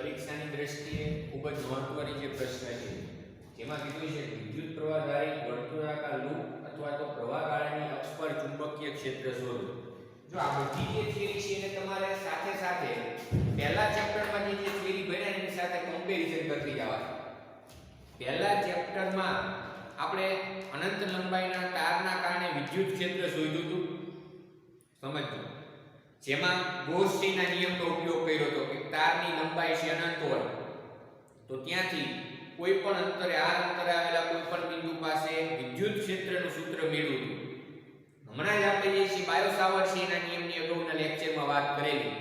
પરીક્ષાની દ્રષ્ટિએ ખૂબ જ મહત્વની જે પ્રશ્ન છે જેમાં કીધું છે વિદ્યુત પ્રવાહ ધારિત વર્તુળાકાર લૂપ અથવા તો પ્રવાહ ગાળાની અક્ષ પર ચુંબકીય ક્ષેત્ર શોધો. જો આ બધી જે થિયરી છે એને તમારે સાથે સાથે પહેલા ચેપ્ટરમાં જે થિયરી ભણ્યા એની સાથે કમ્પેરિઝન કરતી જવાની. પહેલા ચેપ્ટરમાં આપણે અનંત લંબાઈના તારના કારણે વિદ્યુત ક્ષેત્ર શોધ્યું હતું. સમજજો, જેમાં ગોસના નિયમનો ઉપયોગ કર્યો હતો કે તારની લંબાઈ છે અનંત હોય તો ત્યાંથી કોઈ પણ અંતરે અંતરે આવેલા કોઈ પણ બિંદુ પાસે વિદ્યુત ક્ષેત્રનું સૂત્ર મેળવ્યું હતું. હમણાં જ આપણે જે છે બાયો-સાવર્ટના નિયમની અગાઉના લેક્ચરમાં વાત કરેલી,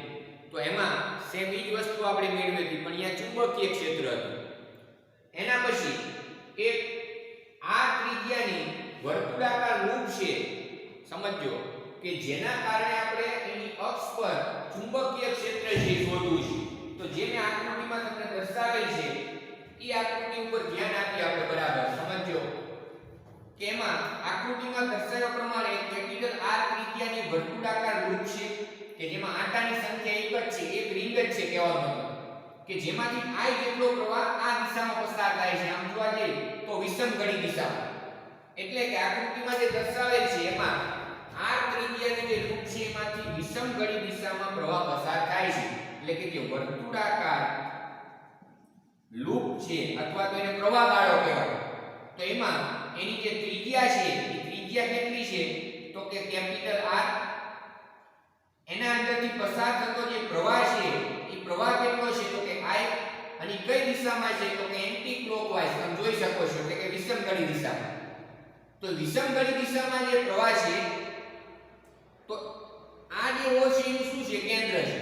તો એમાં સેમ એ જ વસ્તુ આપણે મેળવી હતી પણ અહીંયા ચુંબકીય ક્ષેત્ર હતું. એના પછી એક આ ત્રિજ્યાની વર્તુળાકાર લૂપ છે, સમજો કે જેના કારણે આપણે એની અક્ષ પર ચુંબકીય ક્ષેત્ર છે શોધવું છે. તો જે મેં આકૃતિમાં તમને દર્શાવેલ છે એ આકૃતિ ઉપર ધ્યાન આપી આપણે બરાબર સમજો કે એમાં આકૃતિમાં દર્શાવ્યા પ્રમાણે કેપિટલ R ત્રિજ્યાની વર્તુળાકાર લૂપ છે કે જેમાં આંટાની સંખ્યા એક જ છે, એક રિંગ જ છે કહેવાનો મતલબ કે જેમાંથી I જેટલો પ્રવાહ આ દિશામાં પસાર થાય છે. આમ જોવા જઈએ તો વિષમઘડી દિશામાં, એટલે કે આકૃતિમાં જે દર્શાવેલ છે એમાં R ત્રિજ્યાની જે લૂપ છે એમાંથી વિષમઘડી દિશામાં પ્રવાહ પસાર થાય છે. એટલે કે જે વર્તુળાકાર લૂપ છે અથવા તો એને પ્રવાહ ગાળો કહેવાય, તો એમાં એની જે ત્રિજ્યા છે એ ત્રિજ્યા કેટલી છે તો કે કેપિટલ R. એના અંદરથી પસાર થતો જે પ્રવાહ છે એ પ્રવાહ કેટલો છે તો કે I, અને કઈ દિશામાં છે તો કે એન્ટી ક્લોકવાઇઝ. તમે જોઈ શકો છો એટલે કે વિષમઘડી દિશામાં. તો વિષમઘડી દિશામાં જે પ્રવાહ છે તો આ જે O છે એનું શું છે, કેન્દ્ર છે.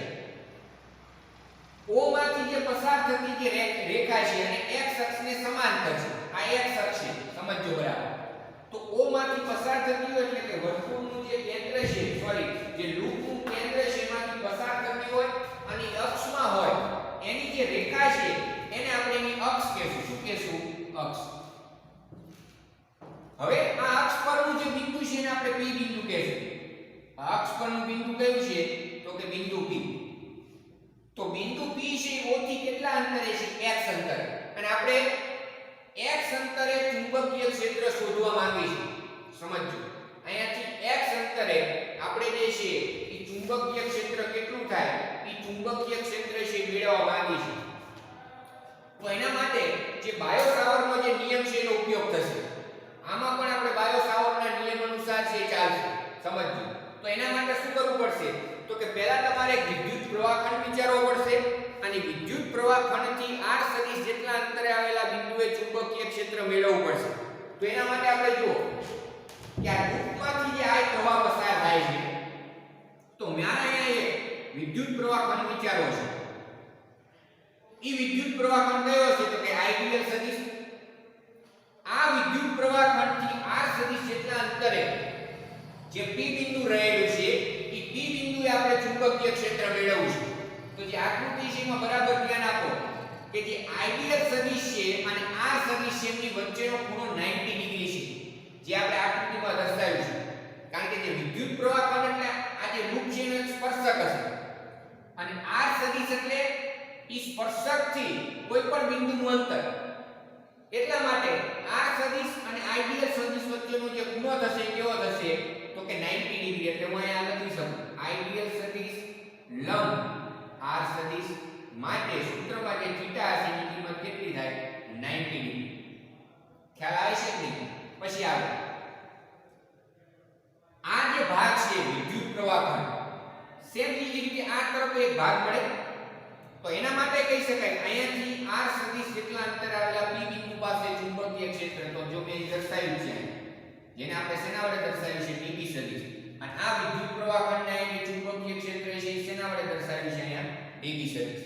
O માંથી જે પસાર થતી જે રેખા છે અને x અક્ષને સમાંતર છે, આ x અક્ષ છે સમજો બરાબર. તો O માંથી પસાર થતી હોય એટલે કે વર્તુળનું જે કેન્દ્ર છે, સોરી જે લૂપનું કેન્દ્ર છે એમાંથી પસાર થતી હોય અને અક્ષમાં હોય એની જે રેખા છે એને આપણે એની અક્ષ કહેશું. શું કહેશું? અક્ષ. હવે આ અક્ષ પરનું જે બિંદુ છે એને આપણે P બિંદુ કહેશું. આ અક્ષ પરનું બિંદુ કયું છે તો કે બિંદુ P. તો બિંદુ P છે O થી કેટલા અંતરે છે? x અંતરે. અને આપણે x અંતરે ચુંબકીય ક્ષેત્ર શોધવા માંગીએ છીએ. સમજો, અહીંયાથી x અંતરે આપણે જે છે એ ચુંબકીય ક્ષેત્ર કેટલું થાય એ ચુંબકીય ક્ષેત્ર છે મેળવવા માંગીએ છીએ. તો એના માટે જે બાયો-સાવર્ટનો જે નિયમ છે એનો ઉપયોગ થશે. આમાં પણ આપણે બાયો-સાવર્ટના નિયમ અનુસાર છે ચાલશે. સમજો, તો એના માટે શું કરવું પડશે તો કે પહેલા તમારે એક વિદ્યુત પ્રવાહ ખંડ વિચારવો પડશે અને વિદ્યુત પ્રવાહ ખંડથી r સદિશ જેટલા અંતરે આવેલા બિંદુએ ચુંબકીય ક્ષેત્ર મેળવવું પડશે. તો એના માટે આપણે જુઓ કે આ લૂપમાંથી જે I પ્રવાહ પસાર થાય છે તો મારે અહીંયા એક વિદ્યુત પ્રવાહ ખંડ વિચારવો છે. ઈ વિદ્યુત પ્રવાહ ખંડ કયો છે તો કે આઈડીએલ સદિશ. આ વિદ્યુત પ્રવાહ ખંડથી r સદિશ જેટલા અંતરે જે P બિંદુ રહેલું છે એ P બિંદુએ આપણે ચુંબકીય ક્ષેત્ર મેળવવું છે. તો જે આકૃતિ છે એમાં બરાબર ધ્યાન આપો કે જે આઈડીએલ સદિશ છે અને r સદિશ છે એની વચ્ચેનો ખૂણો 90 ડિગ્રી છે, જે આપણે આકૃતિમાં દર્શાવ્યું છે. કારણ કે જે વિદ્યુત પ્રવાહ ખંડ એટલે આ જે લૂપ છે એનો સ્પર્શક હશે અને r સદિશ એટલે ઈ સ્પર્શકથી કોઈ પણ બિંદુનું અંતર. એટલા માટે r સદિશ અને આઈડીએલ સદિશ વચ્ચેનો જે ખૂણો થશે કેવો થશે તો કે 90 ડિગ્રી. એટલે હું અહીંયા લખી શકું આઈડીએલ સદિશ લંબ r સદિશ માટે સૂત્રમાં જે થીટા હશે એની કિંમત કેટલી થાય 90 ડિગ્રી. ખ્યાલ આવે છે કે નહીં? પછી આગળ આ જે ભાગ છે વિદ્યુત પ્રવાહ ખંડ સેમ એ જ રીતે આ તરફ એક ભાગ મળે તો એના માટે કહી શકાય અહીંયાથી r સદિશ જેટલા અંતરે આવેલા P બિંદુ પાસે ચુંબકીય ક્ષેત્ર. તો જો મેં દર્શાવ્યું છે જેને આપણે શેના વડે દર્શાવ્યું છે dB સદિશ, અને આ વિદ્યુત પ્રવાહ ખંડના જે ચુંબકીય ક્ષેત્ર છે એ શેના વડે દર્શાવ્યું છે અહીંયા dB સદિશ.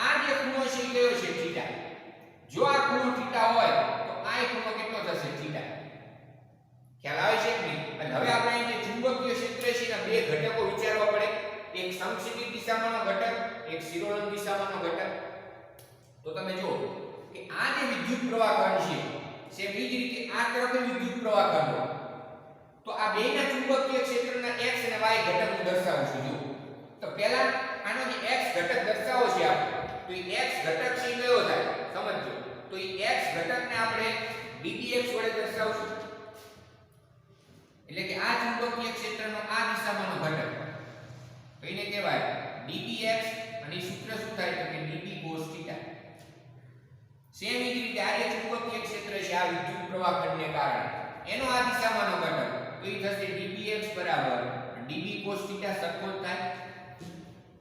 આ જે ખૂણો છે એ કયો છે થીટા. જો આ ખૂણો થીટા હોય તો આ ખૂણો કેટલો થશે થીટા. ખ્યાલ આવે છે કે નહીં? એટલે હવે આપણે જે ચુંબકીય ક્ષેત્ર છે એના બે ઘટકો વિચારવા પડે, એક સમક્ષિતિજ દિશામાંનો ઘટક, એક શિરોલંબ દિશામાંનો ઘટક. તો તમે જુઓ કે આ જે વિદ્યુત પ્રવાહ ખંડ છે સેમ એ જ રીતે આ તરફ વિદ્યુત પ્રવાહ ખંડ. તો આ બેના ચુંબકીય ક્ષેત્રના x અને y ઘટક હું દર્શાવું છું. જો તો પહેલા આનો જે x ઘટક દર્શાવો છે આપણે તો એ x ઘટક છે કયો થાય સમજો તો એ x ઘટકને આપણે ddx વડે દર્શાવશું એટલે કે આ ચુંબકીય ક્ષેત્રનો આ દિશામાંનો ઘટક તો એને કહેવાય ddx અને સૂત્ર શું થાય તો કે db cos θ સેમ એ જ રીતે આ જે ચુંબકીય ક્ષેત્ર છે આ વિદ્યુત પ્રવાહ ખંડને કારણે એનો આ દિશામાંનો ઘટક તો એ થશે dbx બરાબર db cos θ સરખો જ થાય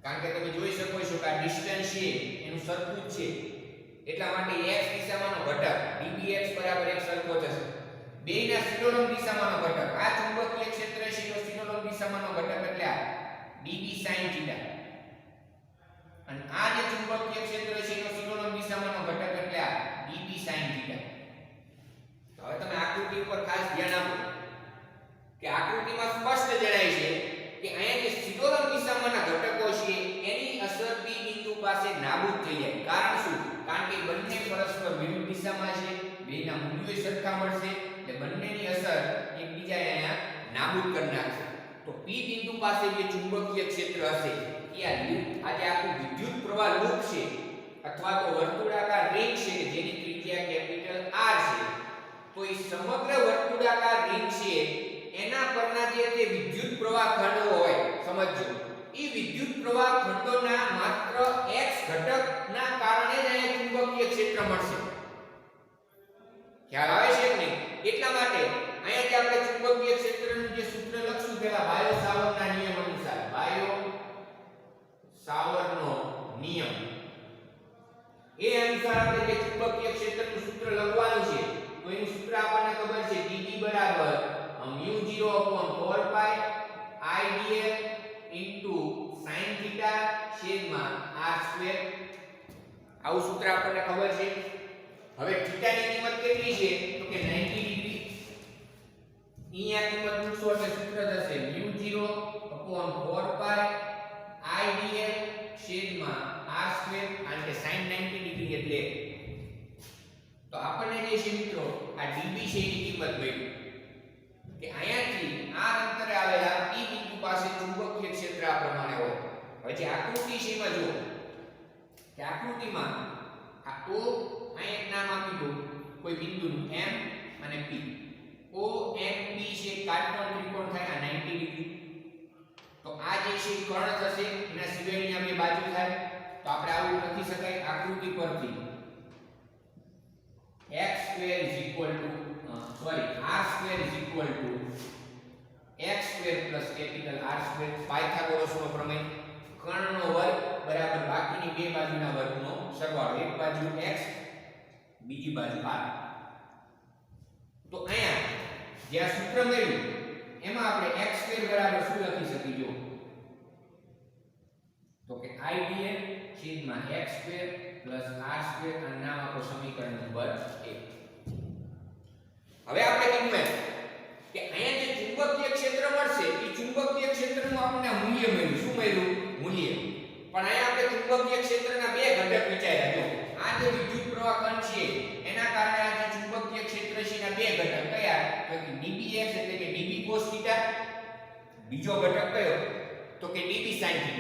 કારણ કે તમે જોઈ શકો છો કે આ ડિસ્ટન્સ છે એનું સરખું જ છે એટલા માટે x દિશામાંનો ઘટક dbx બરાબર એક સરખો થશે બેયના સિનોલમ દિશામાંનો ઘટક આ ચુંબકીય ક્ષેત્ર છે એનો સિનોલમ દિશામાંનો ઘટક એટલે આ db sin θ અને આ જે ચુંબકીય ક્ષેત્ર છે એનો સિનોલમ દિશામાંનો ઘટક એટલે આ db sin θ હવે તમે આકૃતિ ઉપર ખાસ ધ્યાન આપો કે આકૃતિમાં સ્પષ્ટ જણાય છે કે અહીંયા જે સિનોલમ દિશામાંના ઘટકો છે એની અસર p બિંદુ પાસે નાબૂદ થઈ જાય કારણ શું કારણ કે બંને પરસ્પર વિરુદ્ધ દિશામાં છે બેયના મૂલ્યો સરખા મળશે એટલે બંનેની અસર એકબીજાને અહીંયા નાબૂદ કરી નાખશે તો p બિંદુ પાસે જે ચુંબકીય ક્ષેત્ર હશે એ આ જે આખું વિદ્યુત પ્રવાહ લૂપ છે અથવા તો વર્તુળાકાર રિંગ છે કે જેની ત્રિજ્યા કેપિટલ R છે તો એ સમગ્ર વર્તુળાકાર રિંગ છે એના પરના જે તે વિદ્યુત પ્રવાહ ખંડો હોય સમજો એ વિદ્યુત પ્રવાહ ખંડોના માત્ર x ઘટકના કારણે જ અહીંયા ચુંબકીય ક્ષેત્ર મળશે ખ્યાલ આવે છે કે નહીં એટલા માટે અહીંયા જે આપણે ચુંબકીય ક્ષેત્રનું જે સૂત્ર લખશું પેલા બાયો સાવર્ટના નિયમ અનુસાર બાયો સાવર્ટનો નિયમ એ અનુસાર આપણે જે ચુંબકીય ક્ષેત્રનું સૂત્ર લખવાનું છે તો એનું સૂત્ર આપણને ખબર છે dB બરાબર μ0/4 પાઈ idl sin θ છેદમાં r2 આવું સૂત્ર આપણને ખબર છે હવે થીટાની કિંમત કેટલી છે તો કે 90 ડિગ્રી અહીંયા કિંમત મૂકશો એટલે સૂત્ર થશે μ0/4 પાઈ idl છેદમાં r2 કારણ કે sin 90 ડિગ્રી એટલે તો આપણને જે છે મિત્રો આ dB છે એની કિંમત મળી કે અહીંયાથી આ અંતરે આવેલા p બિંદુ પાસે ચુંબકીય ક્ષેત્ર આ પ્રમાણે હોય હવે જે આકૃતિ છે એમાં જુઓ કે આકૃતિમાં આ O અહીં એક નામ આપી દો કોઈ બિંદુનું M અને P O M P છે કાટકોણ ત્રિકોણ થાય આ 90 ડિગ્રી તો આ જે છે કર્ણ થશે એના સિવાયની આ બે બાજુ થાય તો આપણે આવું લખી શકાય આકૃતિ પરથી x2 r2 plus capital R2 પાયથાગોરસનો પ્રમેય કર્ણનો વર્ગ બરાબર બાકીની બે બાજુના વર્ગનો સરવાળો એક બાજુ x બીજી બાજુ r તો અહીંયા જે આ સૂત્ર મળ્યું એમાં આપણે x2 બરાબર શું લખી શકીએ જો તો કે idl છેદમાં x2 plus r2 અને નામ આપો સમીકરણ નંબર 1 હવે આપણે કિંમત કે અહીંયા જે ચુંબકીય ક્ષેત્ર મળશે એ ચુંબકીય ક્ષેત્રનું આપણને મૂલ્ય મળ્યું શું મળ્યું મૂલ્ય પણ અહીંયા આપણે ચુંબકીય ક્ષેત્રના બે ઘટક વિચાર્યા જો આ જે વિદ્યુત પ્રવાહ ખંડ છે એના કારણે આ જે ચુંબકીય ક્ષેત્ર છે એના બે ઘટક કયા તો કે dbx એટલે કે db cos θ બીજો ઘટક કયો તો કે db sin θ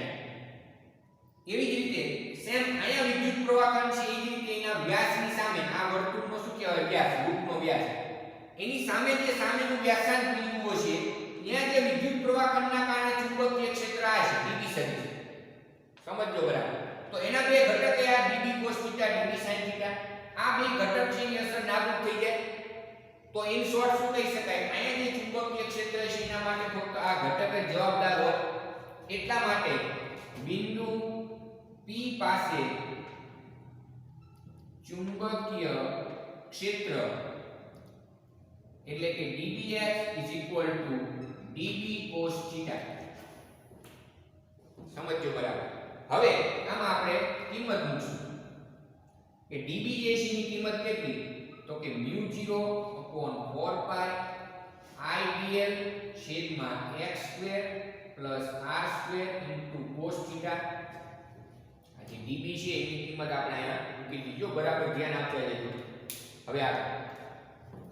એવી જ રીતે સેમ અહીંયા વિદ્યુત પ્રવાહ ખંડ છે એ જ રીતે એના વ્યાસની સામે આ વર્તુળનો શું કહેવાય વ્યાસ લૂપનો વ્યાસ એની સામે જે સામેનું વ્યાસાંત બિંદુઓ છે ત્યાં જે વિદ્યુત પ્રવાહ ખંડના કારણે ચુંબકીય ક્ષેત્ર આ છે db સદિશ સમજો બરાબર તો એના બે ઘટક એ આ db cos θ db sin θ આ બે ઘટક છે એની અસર નાબૂદ થઈ જાય તો ઇન શોર્ટ શું કહી શકાય અહીંયા જે ચુંબકીય ક્ષેત્ર છે એના માટે ફક્ત આ ઘટક જ જવાબદાર હોય એટલા માટે બિંદુ P પાસે ચુંબકીય ક્ષેત્ર એટલે કે dbx db cos θ સમજો બરાબર હવે આમાં આપણે કિંમત મૂકશું કે db જે છે ની કિંમત કેટલી તો કે μ0/4 પાઈ idl છેદમાં x2 plus r2 cos θ આ જે db છે એની કિંમત આપણે અહીંયા મૂકી દીજો બરાબર ધ્યાન આપતા રહેજો હવે આગળ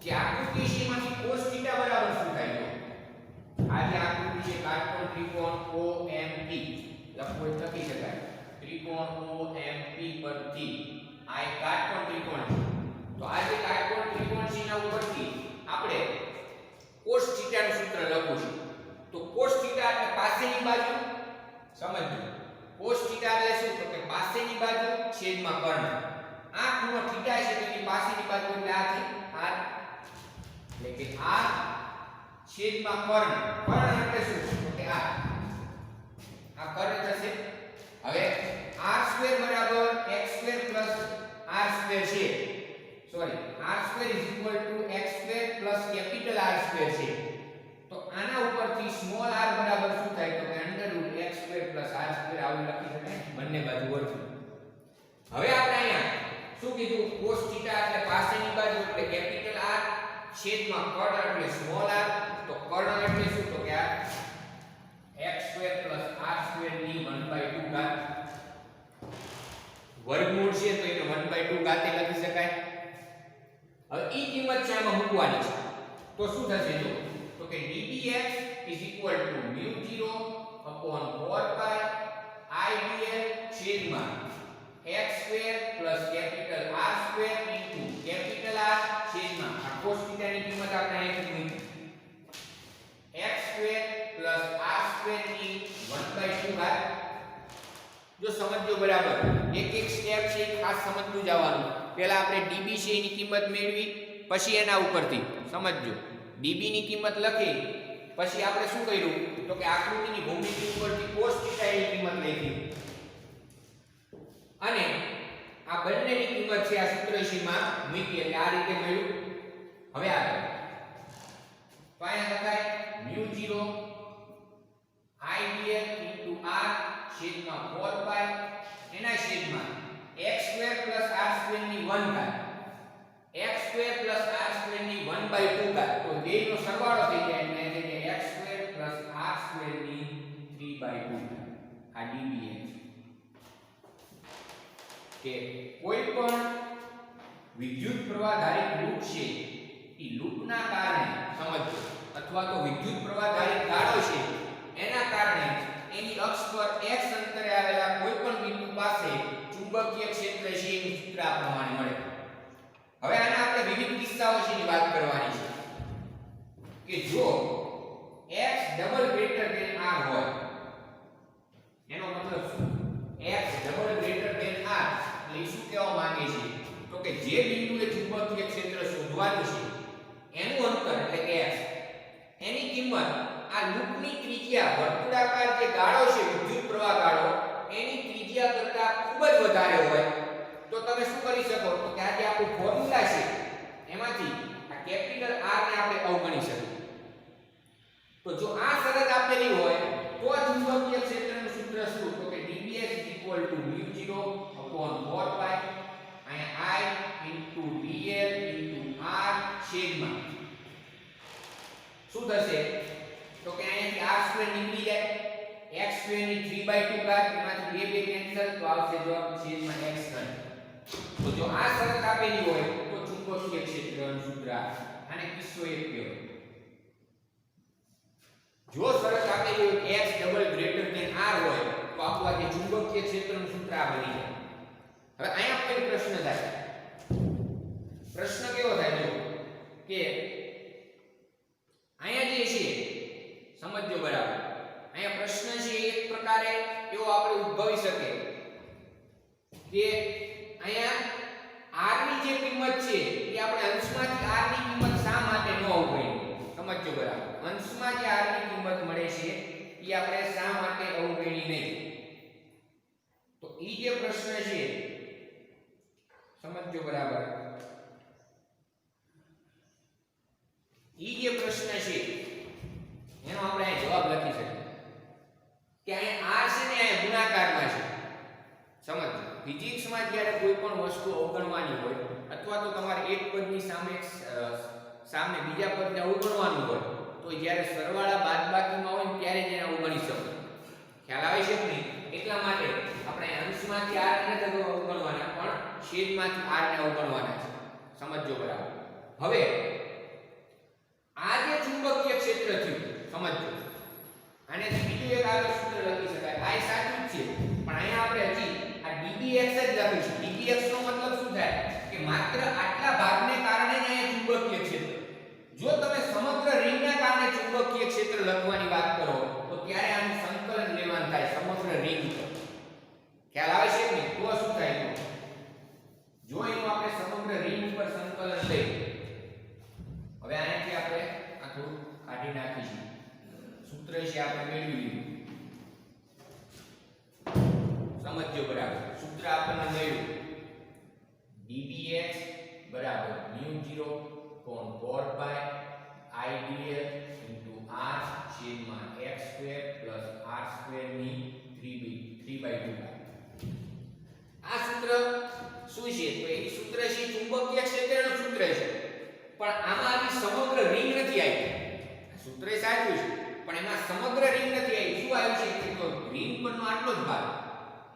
જે આકૃતિ છે એમાંથી cos θ બરાબર શું થાય જો આ જે આકૃતિ છે કાટકોણ ત્રિકોણ OMP લખવું લખી શકાય ત્રિકોણ OMP પરથી આ એક કાટકોણ ત્રિકોણ છે. તો આ જે કાટકોણ ત્રિકોણ છે એના ઉપરથી આપણે cos થીટા નું સૂત્ર લખવું છે. તો cos થીટા એટલે પાસેની બાજુ, સમજજો. cos થીટા એટલે શું? તો કે પાસેની બાજુ છેદમાં કર્ણ. આ ખૂણો થીટા છે તો એની પાસેની બાજુ એટલે આ છે r, એટલે કે r છેદમાં કર્ણ. કર્ણ એટલે શું? તો કે આ કર્ણ થશે. હવે r² બરાબર x² r² છે. Sorry, r² x² capital R² છે. તો આના ઉપરથી સ્મોલ r બરાબર શું થાય? તો કે √x² r² આવું લખી શકાય બંને બાજુ વર્તુળ. હવે આપણે અહીંયા શું કીધું? cos થીટા એટલે પાસેની બાજુ એટલે કેપિટલ R છેદમાં કર્ણ એટલે સ્મોલ r. તો કર્ણ એટલે શું? તો કે આ x² r² ની 1/2 ઘાત. વર્ગમૂળ છે તો એને 1/2 ઘાતે લખી શકાય. હવે ઈ કિંમત છે આમાં મૂકવાની છે. તો શું થશે? જો તો કે ddx µ0/4π idl છેદમાં x² capital R² capital R છેદમાં આ cos θ ની કિંમત આપણે અહીં મૂકી x² r² ની 1/2 ઘાત. જો સમજો બરાબર, એક એક સ્ટેપ છે ખાસ સમજતું જવાનું. પહેલા આપણે db છે એની કિંમત મેળવી, પછી એના ઉપરથી સમજજો db ની કિંમત લખી, પછી આપણે શું કર્યું? તો કે આકૃતિની ભૂમિતિ ઉપરથી cos θ ની કિંમત લખી અને આ બંનેની કિંમત છે આ સૂત્રશીમાં મૂકી, એટલે આ રીતે મળ્યું. હવે આગળ તો અહીંયા લખાય µ0 idl r છેદમાં 4π એના છેદમાં x² r² ની 1 ઘાત, x² r² ની 1/2 ઘાત. તો બેનો સરવાળો થઈ જાય એટલે કે x² r² ની 3/2 ઘાત. આ dbx કે કોઈ પણ વિદ્યુત પ્રવાહ ધારિત લૂપ છે એ લૂપના કારણે સમજો, અથવા તો વિદ્યુત પ્રવાહ ધારિત ગાળો છે એના કારણે એની અક્ષ પર x અંતરે આવેલા કોઈ પણ બિંદુ પાસે ચુંબકીય ક્ષેત્ર છે એનું સૂત્ર આ પ્રમાણે મળે. હવે આના આપણે વિવિધ કિસ્સાઓ છે એની વાત કરવાની છે કે જો x double greater than r હોય, એનો મતલબ શું? x double greater than r એટલે શું કહેવા માંગે છે? તો કે જે બિંદુએ ચુંબકીય ક્ષેત્ર શોધવાનું છે એનું અંતર એટલે કે x, એની કિંમત આ લૂપની ત્રિજ્યા વર્તુળાકાર જે ગાળો છે વિદ્યુત પ્રવાહ ગાળો એની ત્રિજ્યા કરતા ખૂબ જ વધારે હોય તો તમે શું કરી શકો? તો કે આ જે આપણું ફોર્મ્યુલા છે એમાંથી આ કેપિટલ R ને આપણે અવગણી શકીએ. તો જો આ શરત આપેલી હોય તો ચુંબકીય ક્ષેત્રનું સૂત્ર શું? તો કે dbx µ0/4π અહીંયા I dl r છેદમાં શું થશે? તો કે અહીંયાથી r² નીકળી જાય, x² ની 3/2 ઘાત, એમાંથી 2 કેન્સલ તો આવશે જવાબ છેદમાં x². તો જો આ શરત આપેલી હોય તો ચુંબકીય ક્ષેત્રનું સૂત્ર આને કિસ્સો 1 કહેવાય. જો શરત આપેલી હોય x double greater than r હોય તો આપણું આ જે ચુંબકીય ક્ષેત્રનું સૂત્ર આ બની જાય. હવે અહીંયા કોઈ પ્રશ્ન થાય. પ્રશ્ન કેવો થાય? જો કે અહીંયા જે છે સમજજો બરાબર, અહીંયા પ્રશ્ન છે એક પ્રકારે એવો આપણે ઉદ્ભવી શકે કે અહીંયા r ની જે કિંમત છે એ આપણે અંશમાંથી r ની કિંમત શા માટે ન અવગણી? સમજજો બરાબર, અંશમાં જે r ની કિંમત મળે છે એ આપણે શા માટે અવગણી નહીં? તો ઈ જે પ્રશ્ન છે સમજજો બરાબર, ઈ જે પ્રશ્ન છે એનો આપણે અહીં જવાબ લખી શકીએ કે અહીંયા r છે ને અહીંયા ગુણાકારમાં છે. સમજો, ફિઝિક્સમાં જ્યારે કોઈ પણ વસ્તુ અવગણવાની હોય અથવા તો તમારે એક પદની સામે બીજા પદને અવગણવાનું હોય તો જ્યારે સરવાળા બાદબાકીમાં હોય ત્યારે જ એને અવગણી શકો. ખ્યાલ આવે છે કે નહીં? એટલા માટે આપણે અંશમાંથી r ને તો અવગણવાના પણ છેદમાંથી r ને અવગણવાના છે. સમજો બરાબર. હવે આ જે ચુંબકીય ક્ષેત્ર થયું સમજો, આને બીજું એક આગળ સૂત્ર લખી શકાય આ સાચું જ છે, પણ અહીંયા આપણે હજી આ dbx જ લખીશું. dbx નો મતલબ શું થાય કે માત્ર આટલા ભાગને કારણે જ અહીંયા ચુંબકીય ક્ષેત્ર. જો તમે સમગ્ર રિંગના કારણે ચુંબકીય ક્ષેત્ર લખવાની વાત કરો તો ત્યારે આનું સંકલન લેવાનું થાય સમગ્ર રિંગ પર. ખ્યાલ આવે છે ને? તો શું થાય તો જો એનું આપણે સમગ્ર રિંગ ઉપર સંકલન લઈએ, હવે આનાથી આપણે આ થોડું કાઢી નાખીશું. સૂત્ર છે આપણે મેળવી લીધું, સમજજો બરાબર. સૂત્ર આપણને મળ્યું dbx બરાબર μ0/4 pi idl into r છેદમાં x² + r² ની 3/2. આ સૂત્ર શું છે? તો એ સૂત્ર છે ચુંબકીય ક્ષેત્રનું સૂત્ર છે, પણ આમાં આવી સમગ્ર રિંગ નથી આવી. સૂત્ર સાચું છે, પણ એમાં સમગ્ર રિંગ નથી આવી. શું આવ્યું છે કે તો રિંગ પરનો આટલો જ ભાગ,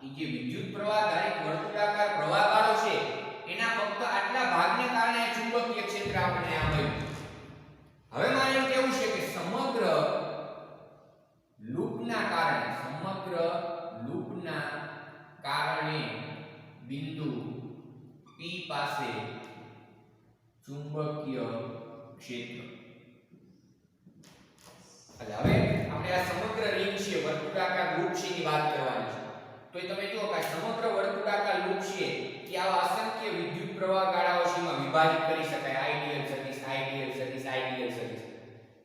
એ જે વિદ્યુત પ્રવાહ ધારિત વર્તુળાકાર પ્રવાહગાળો છે એના ફક્ત આટલા ભાગને કારણે ચુંબકીય ક્ષેત્ર આપણને આ મળ્યું. હવે મારે એમ કહેવું છે કે સમગ્ર લૂપના કારણે બિંદુ P પાસે ચુંબકીય ક્ષેત્ર. એટલે હવે આપણે આ સમગ્ર રિંગ છે વર્તુળાકાર લૂપ છે ની વાત કરવાની છે. તો એ તમે જુઓ કે સમગ્ર વર્તુળાકાર લૂપ છે કે આવા અસંખ્ય વિદ્યુત પ્રવાહ ગાળાઓ છે એમાં વિભાજિત કરી શકાય. આઈડીએલ સદિશ, આઈડીએલ સદિશ, આઈડીએલ સદિશ,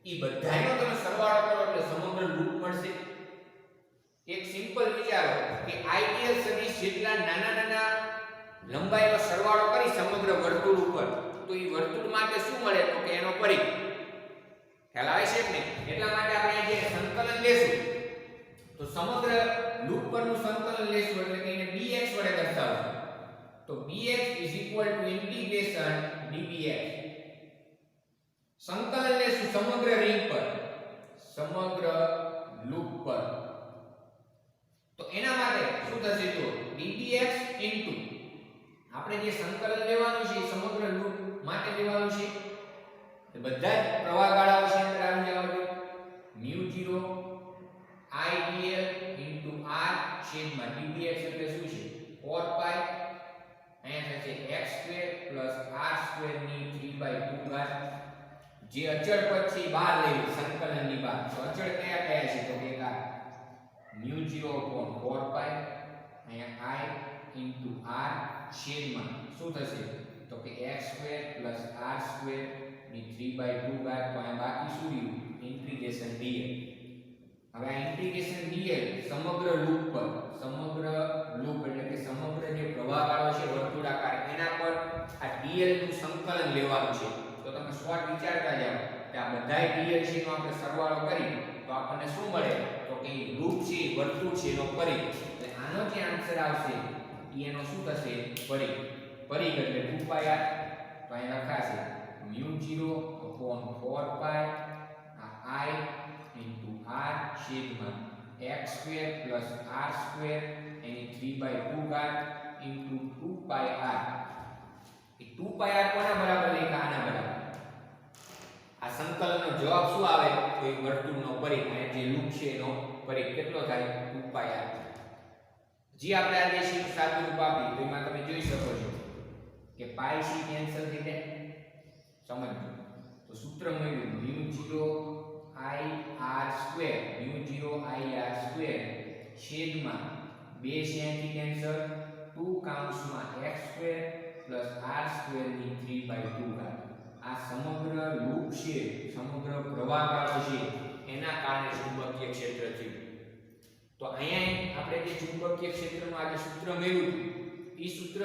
ઈ બધાયનો તમે સરવાળો કરો એટલે સમગ્ર લૂપ મળશે. એક સિમ્પલ વિચારો કે આઈડીએલ સદિશ જેટલા નાના નાના લંબાઈનો સરવાળો કરી સમગ્ર વર્તુળ ઉપર, તો ઈ વર્તુળ માટે શું મળે? તો કે એનો પરિઘ. ખ્યાલ આવે છે ને? એટલા માટે આપણે જે સંકલન લેશું તો સમગ્ર લૂપ પરનું સંકલન લેશું એટલે કે એને bx વડે દર્શાવશું. તો bx = dbx. સંકલન લેશું સમગ્ર રિંગ પર, સમગ્ર લૂપ પર. તો એના માટે શું થશે? તો dbx ઇન્ટુ આપણે જે સંકલન લેવાનું છે સમગ્ર લૂપ માટે લેવાનું છે, તો બધા જ પ્રવાહ ગાળાઓ છે અંદર આવી જવા દો. μ0 idl into r છેદમાં dbx એટલે શું છે? 4 pi. અહીંયા થશે x² + r² ની 3/2. જે અચળ પદ છે બહાર લેવી સંકલનની બહાર. તો અચળ કયા કયા છે? તો કે આ μ0/4 pi અહીંયા i into r છેદમાં શું થશે? તો કે x² + r² ની 3/2. તો આ બાકી શું રહ્યું? Integration dl. હવે આ ઇન્ટિગ્રેશન dl સમગ્ર લૂપ પર, સમગ્ર લૂપ એટલે કે સમગ્ર જે પ્રવાહગાળો છે વર્તુળાકાર એના પર આ dl નું સંકલન લેવાનું છે. તો તમે શોર્ટ વિચારતા જાઓ કે આ બધાય dl છે નો આપણે સરવાળો કરી તો આપણને શું મળે? તો કે લૂપ છે વર્તુળ છે એનો પરિઘ. એટલે આનો જે આન્સર આવશે એનો શું થશે? પરિઘ. પરિઘ એટલે 2πr. તો અહીં લખાશે μ0/4 pi આ i into r છેદમાં x² + r² એની 3/2 into 2πr. એ 2πr કોના બરાબર લખ્યા? આના બરાબર. આ સંકલનનો જવાબ શું આવે? તો એક વર્તુળનો પરિઘ, અને જે લૂપ છે એનો પરિઘ કેટલો થાય? 2πr. જે આપણે આ દેશી સાદું રૂપ આપી તો એમાં તમે જોઈ શકો છો કે પાઈ c કેન્સલ થઈ જાય. સમજો તો સૂત્ર મળ્યું μ0 ir² છેદમાં 2 છે અહીંથી કેન્સલ 2 કૌંસમાં x² + r² ની 3/2. આ સમગ્ર લૂપ છે, સમગ્ર પ્રવાહગાળો છે એના કારણે ચુંબકીય ક્ષેત્ર થયું. તો અહીંયા આપણે જે ચુંબકીય ક્ષેત્રનું આજે સૂત્ર મેળવ્યું એ સૂત્ર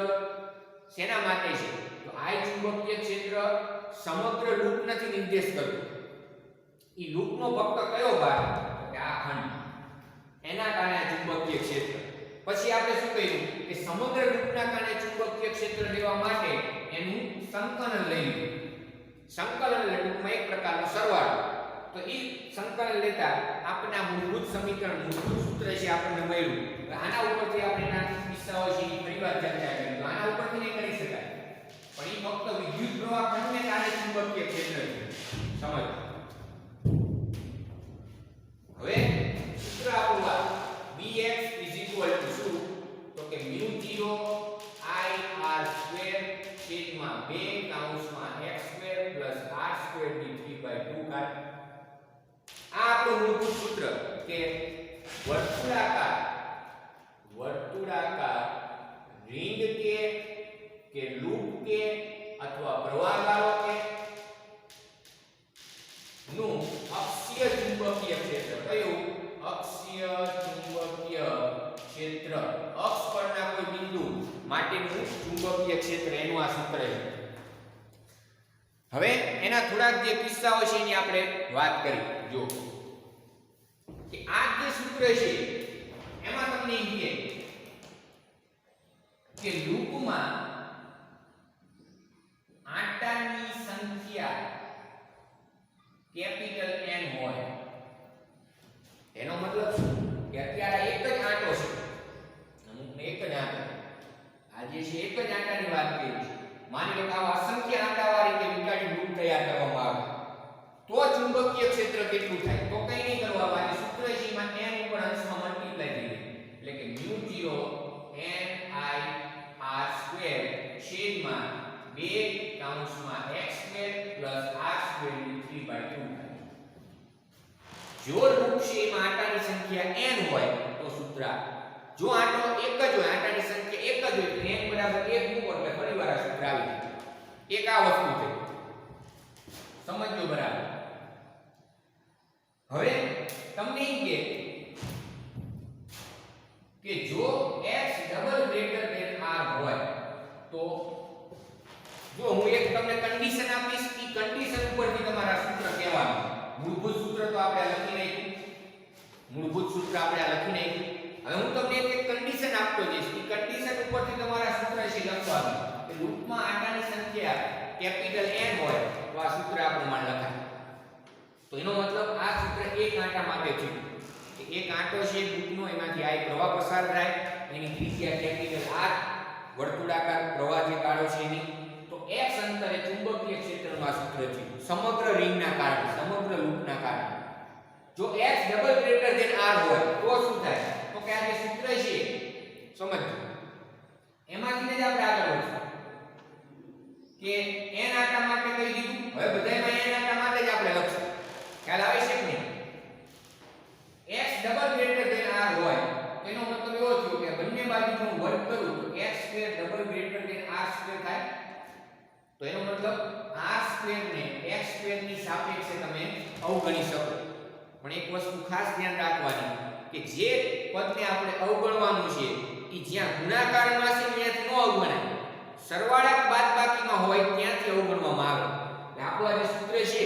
શેના માટે છે? તો આ ચુંબકીય ક્ષેત્ર સમગ્ર લૂપ નથી નિર્દેશ કરતું. એ લૂપનો ફક્ત કયો ભાગ? કે આ ખંડ. એના કારણે ચુંબકીય ક્ષેત્ર. પછી આપણે શું કહ્યું કે સમગ્ર લૂપના કારણે ચુંબકીય ક્ષેત્ર લેવા માટે એનું સંકલન લઈ લીધું. સંકલન એટલે ટૂંકમાં એક પ્રકારનો સરવાળો. તો એ સંકલન લેતા આપણે મૂળભૂત સમીકરણ, મૂળભૂત સૂત્ર છે આપણને મળ્યું. આના ઉપરથી આપણે ના કિસ્સાઓ છે એ ફરીવાર ચર્ચા કરી. તો આના ઉપરથી નહીં કરી શકાય, પણ એ ફક્ત વિદ્યુત પ્રવાહ ખંડને કારણે ચુંબકીય ક્ષેત્ર છે. સમજ. હવે સૂત્ર આપણું આ bx વર્તુળાકાર રિંગ કે લૂપ કે અથવા પ્રવાહગાળો કે નું અક્ષીય ચુંબકીય ક્ષેત્ર. કયું? અક્ષીય ચુંબકીય ક્ષેત્ર. અક્ષ પરના કોઈ બિંદુ માટેનું ચુંબકીય ક્ષેત્ર, એનું આ સૂત્ર છે. હવે એના થોડાક જે કિસ્સાઓ છે એની આપણે વાત કરી. જો કે આ જે સૂત્ર છે એમાં તમને એમ કે લૂપમાં આંટાની સંખ્યા કેપિટલ N હોય. એનો મતલબ શું? કે અત્યારે એક જ આંટો છે, અમુકને એક જ આંટો, આ જે છે એક જ આંટાની વાત કરી છે. માની લો કે આવા અસંખ્ય આંટાવાળી કે વિકાડી લૂપ તૈયાર કરવામાં આવે તો ચુંબકીય ક્ષેત્ર કેટલું થાય? તો કંઈ નહીં કરવાનું, આ સૂત્ર છે એમાં n ઉપર અંશમાં મલ્ટીપ્લાય થઈ જાય, એટલે કે μ0 NIR² છેદમાં 2 કૌંસમાં x² + r² ની 3/2. જો લૂપ છે એમાં આંટાની સંખ્યા n હોય તો સૂત્ર, જો આંટો એક જ હોય, આંટાની સંખ્યા એક જ હોય તો n બરાબર 1 મૂકો એટલે ફરીવાર આ સૂત્ર આવી જાય. એક આ વસ્તુ છે, સમજજો બરાબર. હવે તમને એમ કે જો x double greater than r હોય તો જો હું એક તમને કન્ડિશન આપીશ, એ કન્ડિશન ઉપરથી તમારા સૂત્ર કહેવાનું. મૂળભૂત સૂત્ર તો આપણે લખી નાખ્યું. હવે હું તમને એક કન્ડિશન આપતો જઈશ, એ કન્ડિશન ઉપરથી તમારા સૂત્ર છે લખવાનું કે લૂપમાં આંટાની સંખ્યા કેપિટલ N હોય તો આ સૂત્ર આ પ્રમાણે લખાય. તો એનો મતલબ આ સૂત્ર એક આંટા માટે છે કે એક આંટો છે લૂપનો, એમાંથી આ પ્રવાહ પસાર થાય, એની ત્રિજ્યા કેપિટલ R, વર્તુળાકાર પ્રવાહ જે ગાળો છે એની, તો x અંતરે ચુંબકીય ક્ષેત્રનું આ સૂત્ર છે સમગ્ર રિંગના કારણે, સમગ્ર લૂપના કારણે. જો x double greater than r હોય તો શું થાય? તો કે આ જે સૂત્ર છે સમજો, એમાંથી જ આપણે આગળ વધીશું કે n આંટા માટે કહી દીધું. હવે બધાયમાં n આંટા માટે જ આપણે લખશું. ખ્યાલ આવે છે કે નહીં? x double greater than r હોય એનો મતલબ એવો થયો કે બંને બાજુનો વર્ગ કરું તો x² double greater than r² થાય. તો એનો મતલબ r² ને x² ની સાપેક્ષે તમે અવગણી શકો. પણ એક વસ્તુ ખાસ ધ્યાન રાખવાની કે જે પદને આપણે અવગણવાનું છે એ જ્યાં ગુણાકારમાં છે ત્યાંથી ન અવગણાય, સરવાળા બાદબાકીમાં હોય ત્યાંથી અવગણવામાં આવે. એટલે આપણું આ જે સૂત્ર છે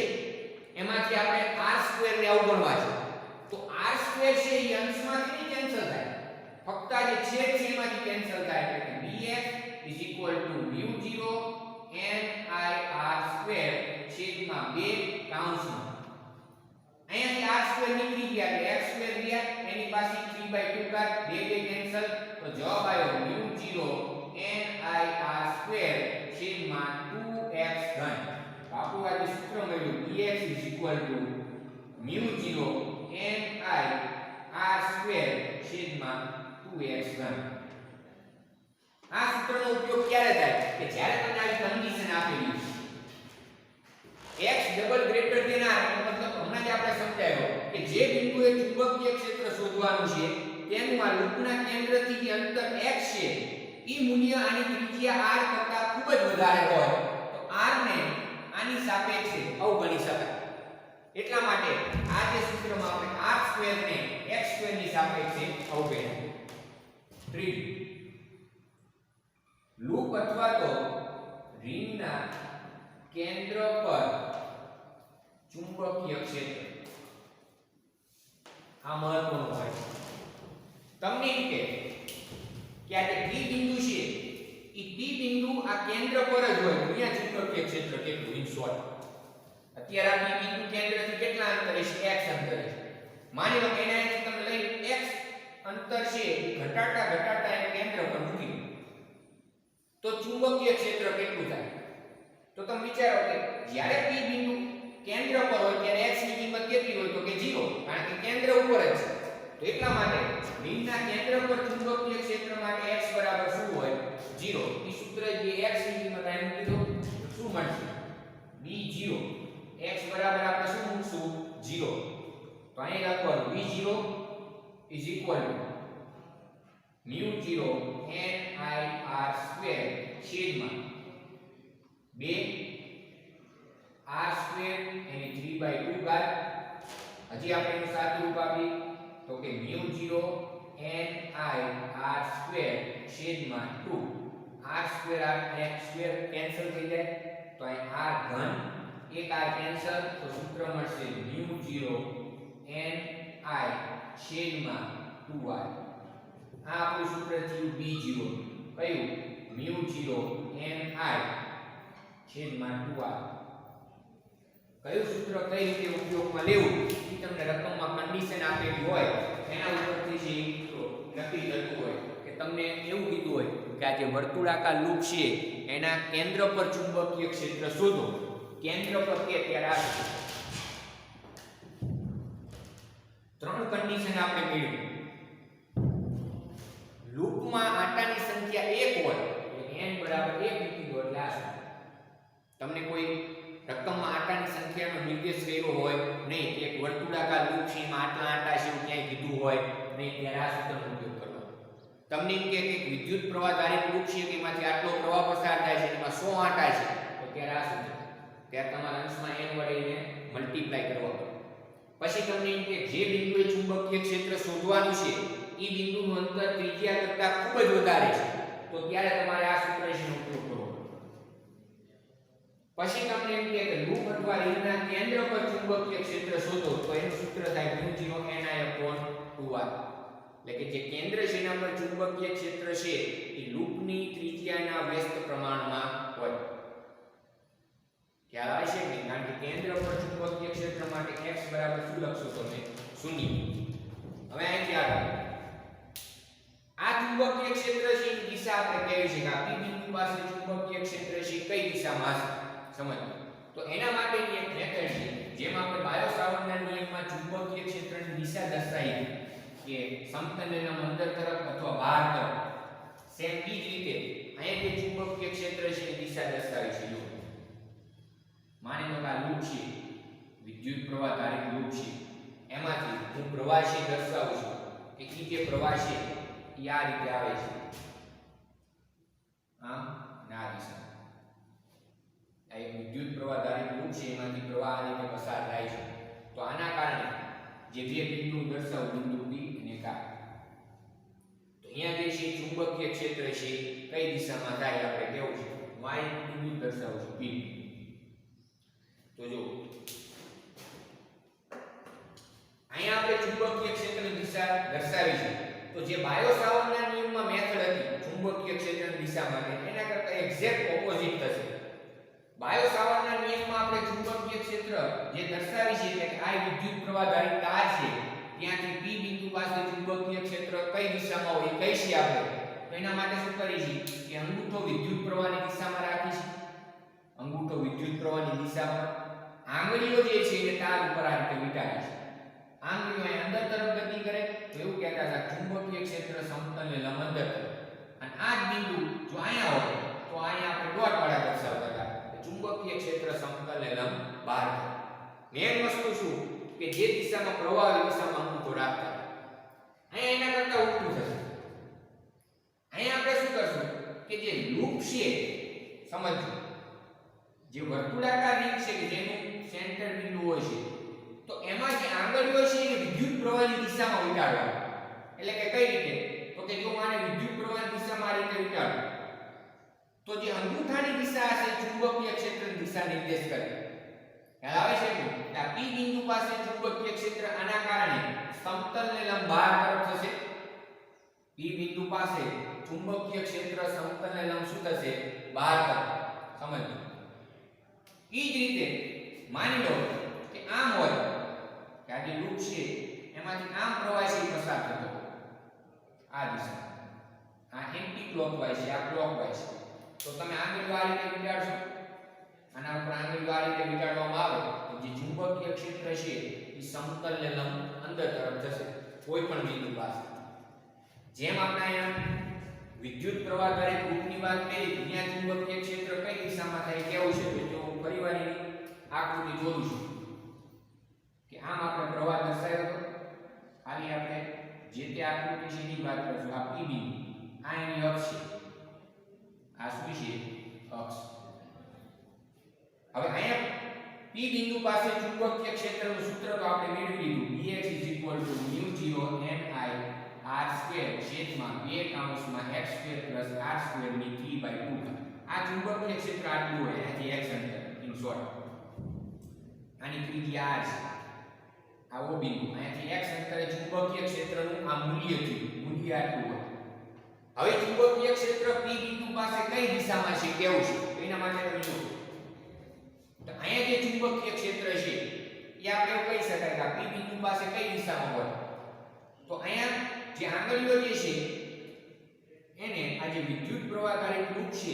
એમાંથી આપણે r² ને અવગણવા છે. તો r² છે એ અંશમાંથી નહીં કેન્સલ થાય, ફક્ત આ જે છેદ છે એમાંથી કેન્સલ થાય, એટલે કે dx μ0 NIR² છેદમાં 2 કૌંસમાં અહીંયાથી r² નીકળી ગયા એટલે x² ગયા, એની પાસે 3/2 કાઢ, 2 કેન્સલ, તો જવાબ આવ્યો μ0 NIR² છેદમાં 2x3. આપણું આ જે સૂત્ર મળ્યું dx μ0 NIR² છેદમાં 2x3. આ સૂત્રનો ઉપયોગ ક્યારે થાય? કે જ્યારે તમને આવી કન્ડિશન આપેલી x double greater than r, મતલબ હમણાં જ આપણે સમજાયો કે જે બિંદુએ ચુંબકીય ક્ષેત્ર શોધવાનું છે તેનું આ લૂપના કેન્દ્રથી જે અંતર x છે એ મૂલ્ય આની ત્રિજ્યા r કરતાં ખૂબ જ વધારે હોય તો r ને આની સાપેક્ષે અવગણી શકાય. એટલા માટે આ જે સૂત્રમાં આપણે r² ને x² ની સાપેક્ષે અવગણ્યા. ત્રીજું, લૂપ અથવા તો રિંગના કેન્દ્ર પર ચુંબકીય ક્ષેત્ર. આ મહત્વનું હોય. તમને એમ કે આ જે P બિંદુ છે એ P બિંદુ આ કેન્દ્ર પર જ હોય, અહીંયા ચુંબકીય ક્ષેત્ર કેટલું ઇન શોર્ટ. અત્યારે આ P બિંદુ કેન્દ્રથી કેટલા અંતરે છે? x અંતરે છે. માની લો કે એનાથી તમે લઈ x અંતર છે ઘટાડતા એ કેન્દ્ર પર મૂકી તો ચુંબકીય ક્ષેત્ર કેટલું થાય? તો તમે વિચારો કે જ્યારે P બિંદુ કેન્દ્ર પર હોય ત્યારે x ની કિંમત કેટલી હોય? તો કે 0, કારણ કે કેન્દ્ર ઉપર જ છે. તો એટલા માટે રિંગના કેન્દ્ર પર ચુંબકીય ક્ષેત્ર માટે x બરાબર શું હોય? 0. ઈ સૂત્ર જે x ની કિંમત અહીં મૂકી દો શું મળશે? b0. x બરાબર આપણે શું મૂકશું? 0. તો અહીં લખવાનું b0 is equal to mu 0 n I r square છેદમાં 2 r સ્ક્વેર એની 3/2 ઘાત. હજી આપણે એનું સાદું રૂપ આપી તો કે mu 0 n I r square છેદમાં 2 r square r square cancel થઈ જાય તો અહીં r ઘન એક r કેન્સલ તો સૂત્ર મળશે mu 0 n I છેદમાં 2r. આ આપણું સૂત્ર થયું b0 કયું mu 0 n I છેદમાં 2r. કયું સૂત્ર કઈ રીતે ઉપયોગમાં લેવું એ તમને રકમમાં કન્ડિશન આપેલી હોય એના ઉપરથી જે નક્કી કરતું હોય કે તમને એવું કીધું હોય કે આ જે વર્તુળાકાર લૂપ છે એના કેન્દ્ર પર ચુંબકીય ક્ષેત્ર શોધો. કેન્દ્ર પર કે ત્યારે આ ત્રણ કન્ડિશન આપણે મેળવી. લૂપમાં આંટાની સંખ્યા 1 હોય એટલે n બરાબર 1 મૂકી દો એટલે આ તમને કોઈ રકમમાં આંટાની સંખ્યાનો નિર્દેશ કર્યો હોય નહીં કે એક વર્તુળાકાર લૂપ છે એમાં આટલા આંટા છે એવું ક્યાંય કીધું હોય નહીં ત્યારે આ સૂત્રનો ઉપયોગ કરવાનો. તમને એમ કે એક વિદ્યુત પ્રવાહ ધારિત લૂપ છે કે એમાંથી આટલો પ્રવાહ પસાર થાય છે એમાં 100 આંટા છે તો ત્યારે આ સૂત્ર ત્યારે તમારા અંશમાં n વડે એને મલ્ટીપ્લાય કરવા પડે. પછી તમને એમ કે જે બિંદુએ ચુંબકીય ક્ષેત્ર શોધવાનું છે એ બિંદુનું અંતર ત્રિજ્યા કરતાં ખૂબ જ વધારે છે તો ત્યારે તમારે આ સૂત્રનો ઉપયોગ કરવો. પછી તમને એમ કે લૂપ અથવા રીંગના કેન્દ્ર પર ચુંબકીય ક્ષેત્ર શોધો તો એનું સૂત્ર થાય mu 0 n I upon 2r. એટલે કે જે કેન્દ્ર છે એના પર ચુંબકીય ક્ષેત્ર છે એ લૂપની ત્રિજ્યાના વ્યસ્ત પ્રમાણમાં હોય. ખ્યાલ આવે છે કે કારણ કે કેન્દ્ર પર ચુંબકીય ક્ષેત્ર માટે x બરાબર શું લખશો તમે 0. હવે અહીંથી આગળ આ ચુંબકીય ક્ષેત્ર છે એની દિશા આપણે કેવી છે કે આ p બિંદુ પાસે ચુંબકીય ક્ષેત્ર છે કઈ દિશામાં છે સમજો. તો એના માટેની એક મેથડ છે જેમ આપણે બાયો-સાવર્ટના નિયમમાં ચુંબકીય ક્ષેત્રની દિશા દર્શાવી કે સમતલના અંદર તરફ અથવા બહાર તરફ સેમ એ જ રીતે અહીંયા જે ચુંબકીય ક્ષેત્ર છે એની દિશા દર્શાવી છે. જો માની લો કે આ લૂપ છે વિદ્યુત પ્રવાહ ધારિત લૂપ છે એમાંથી હું પ્રવાહ છે દર્શાવું છું કે ઈ જે પ્રવાહ છે એ આ રીતે આવે છે આમ ના દિશા. આ એક વિદ્યુત પ્રવાહ ધારિત લૂપ છે એમાંથી પ્રવાહ આ રીતે પસાર થાય છે તો આના કારણે જે બે બિંદુ દર્શાવું બિંદુ P અને K તો અહીંયા જે છે ચુંબકીય ક્ષેત્ર છે કઈ દિશામાં થાય આપણે કેવું છે y બિંદુ દર્શાવું છું P. તો જો અહીંયા આપણે ચુંબકીય ક્ષેત્રની દિશા દર્શાવી છે તો જે બાયો-સાવર્ટના નિયમમાં મેથડ હતી ચુંબકીય ક્ષેત્રની દિશા માટે એના કરતા એક્ઝેક્ટ ઓપોઝિટ થશે. બાયો-સાવર્ટના નિયમમાં આપણે ચુંબકીય ક્ષેત્ર જે દર્શાવી છે કે આ વિદ્યુત પ્રવાહ ધારિત તાર છે ત્યાંથી P બિંદુ પાસે ચુંબકીય ક્ષેત્ર કઈ દિશામાં હોય કઈ છે આપણે તો એના માટે શું કરીશું કે અંગૂઠો વિદ્યુત પ્રવાહની દિશામાં રાખીશું. અંગૂઠો વિદ્યુત પ્રવાહની દિશામાં આંગળીઓ જે છે એ તાર ઉપર આ રીતે વીંટાડીશું. આંગળીઓ અહીં અંદર તરફ ગતિ કરે તો એવું કહેતા હતા ચુંબકીય ક્ષેત્ર સમતલને લંબ અંદર તરફ. અને આ જ બિંદુ જો અહીંયા હોય તો અહીંયા આપણે ડોટ વાળા દર્શાવતા હતા ચુંબકીય ક્ષેત્ર સમતલને લંબ બહાર તરફ. મેન વસ્તુ શું કે જે દિશામાં પ્રવાહ એ દિશામાં અંગૂઠો રાખતા. અહીંયા એના કરતા ઉલટું થશે. અહીંયા આપણે શું કરશું કે જે લૂપ છે સમજો જે વર્તુળાકાર રીંગ છે કે જેનું સેન્ટર બિંદુ હોય છે તો એમાં જે આંગળીઓ છે એ વિદ્યુત પ્રવાહની દિશામાં ઉતારવા. એટલે કે કઈ રીતે તો કે જો માને વિદ્યુત પ્રવાહની દિશામાં આ રીતે ઉતારું તો જે અંગૂઠાની દિશા હશે ચુંબકીય ક્ષેત્રની દિશા નિર્દેશ કરે. ખ્યાલ આવે છે કે આ P બિંદુ પાસે ચુંબકીય ક્ષેત્ર આના કારણે સમતલને લંબ બહાર તરફ થશે. P બિંદુ પાસે ચુંબકીય ક્ષેત્ર સમતલને લંબ શું થશે બહાર તરફ. સમજો ઈ જ રીતે માની લો કે આમ હોય કે આ જે લૂપ છે એમાંથી આમ પ્રવાહ છે પસાર થતો આ દિશા આ એન્ટી ક્લોકવાઇઝ છે આ ક્લોકવાઇઝ તો તમે આંગળીઓ આ રીતે વિચારશો આના ઉપર આંગળીઓ આ રીતે વિચારવામાં આવે તો જે ચુંબકીય ક્ષેત્ર છે એ સમતલને લંબ અંદર તરફ જશે કોઈ પણ બિંદુ પાસે. જેમ આપણે અહીંયા વિદ્યુત પ્રવાહ ધારિત લૂપની વાત કરી ત્યાં ચુંબકીય ક્ષેત્ર કઈ દિશામાં થાય કેવું છે તો જો ફરીવાર આકૃતિ દોરું છું કે આમ આપણે પ્રવાહ દર્શાવ્યો હતો ખાલી આપણે જે તે આકૃતિ છે એની વાત કરશું. આ P બિંદુ, આ એની અક્ષ છે, આ શું છે? અક્ષ. હવે અહીંયા P બિંદુ પાસે ચુંબકીય ક્ષેત્રનું સૂત્ર તો આપણે મેળવી લીધું. Bx μ0 ni r² છેદમાં 2 કૌંસમાં x² r² ની 3/2. આ ચુંબકીય ક્ષેત્ર આટલું હોય, અહીંથી x અંતર ઇન શોર્ટ. આની ત્રિજ્યા r છે. આ O બિંદુ, અહીંયાથી x અંતરે ચુંબકીય ક્ષેત્રનું આ મૂલ્ય થયું. મૂલ્ય આટલું હોય. હવે ચુંબકીય ક્ષેત્ર P બિંદુ પાસે કઈ દિશામાં છે કેવું છે? એના માટે તમે જુઓ. તો અહીંયા જે ચુંબકીય ક્ષેત્ર છે એ આપણે એવું કહી શકાય કે આ P બિંદુ પાસે કઈ દિશામાં હોય? તો અહીંયા જે આંગળીઓ જે છે એને આ જે વિદ્યુત પ્રવાહકારી લૂપ છે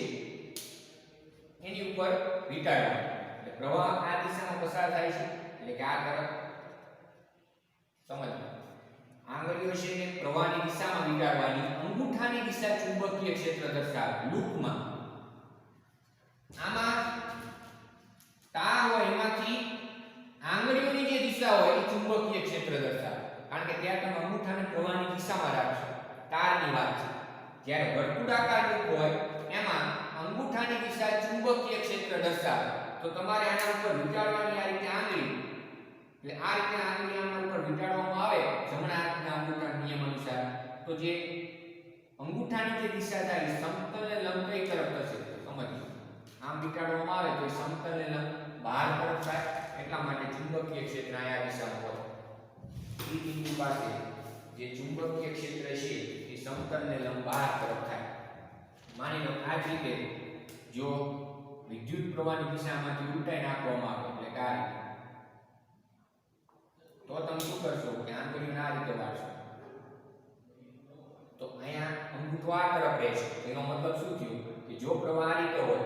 એની ઉપર વીંટાળવાનું. એટલે પ્રવાહ આ દિશામાં પસાર થાય છે, એટલે કે આ તરફ સમજો. આંગળીઓ છે ને પ્રવાહની દિશામાં વીંટાળવાની. અંગૂઠાની દિશા ચુંબકીય ક્ષેત્ર દર્શાવે લૂપમાં. આમાં તાર હોય એમાંથી આંગળીઓની જે દિશા હોય એ ચુંબકીય ક્ષેત્ર દર્શાવે. કારણ કે ત્યાં તમે અંગૂઠાને પ્રવાહની દિશામાં રાખશો. તારની વાત છે. જ્યારે વર્તુળાકાર લૂપ હોય એમાં અંગૂઠાની દિશા ચુંબકીય ક્ષેત્ર દર્શાવે. તો તમારે આના ઉપર વીંટાળવાની આ રીતે આંગળી, એટલે આ રીતે આંગળી આના ઉપર વીંટાળવામાં આવે જમણા હાથના અંગૂઠાના નિયમ અનુસાર, તો જે અંગૂઠાની જે દિશા થાય સમતલને લંબ કઈ તરફ થશે? સમજો. આમ વીંટાળવામાં આવે તો સમતલને લંબ બહાર તરફ થાય. એટલા માટે ચુંબકીય ક્ષેત્ર આ દિશામાં હોય. P બિંદુ પાસે જે ચુંબકીય ક્ષેત્ર છે એ સમતલને લંબ બહાર તરફ થાય. માની લો આ જ રીતે જો વિદ્યુત પ્રવાહની દિશામાંથી ઉલટાઈ નાખવામાં આવે, એટલે કે આ રીતે, તો તમે શું કરશો કે આંગળીને આ રીતે વાળશો. તો અહીંયા અંગૂઠો આ તરફ રહેશે. એનો મતલબ શું થયું કે જો પ્રવાહ આ રીતે હોય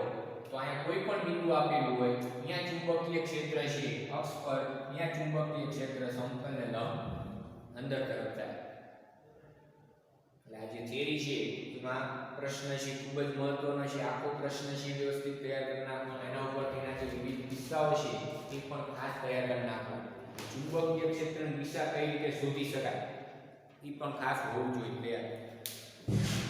તો અહીંયા કોઈ પણ બિંદુ આપેલું હોય, અહીંયા ચુંબકીય ક્ષેત્ર છે અક્ષ પર, અહીંયા ચુંબકીય ક્ષેત્ર સમતલને લંબ અંદર તરફ જાય. એટલે આ જે થિયરી છે એમાં પ્રશ્ન છે ખૂબ જ મહત્વનો છે. આખો પ્રશ્ન છે વ્યવસ્થિત તૈયાર કરી નાખવાનો. એના ઉપરથી એના જે વિવિધ દિશાઓ છે એ પણ ખાસ તૈયાર કરી નાખવાનો. ચુંબકીય ક્ષેત્રની દિશા કઈ રીતે શોધી શકાય એ પણ ખાસ હોવું જોઈએ તૈયાર.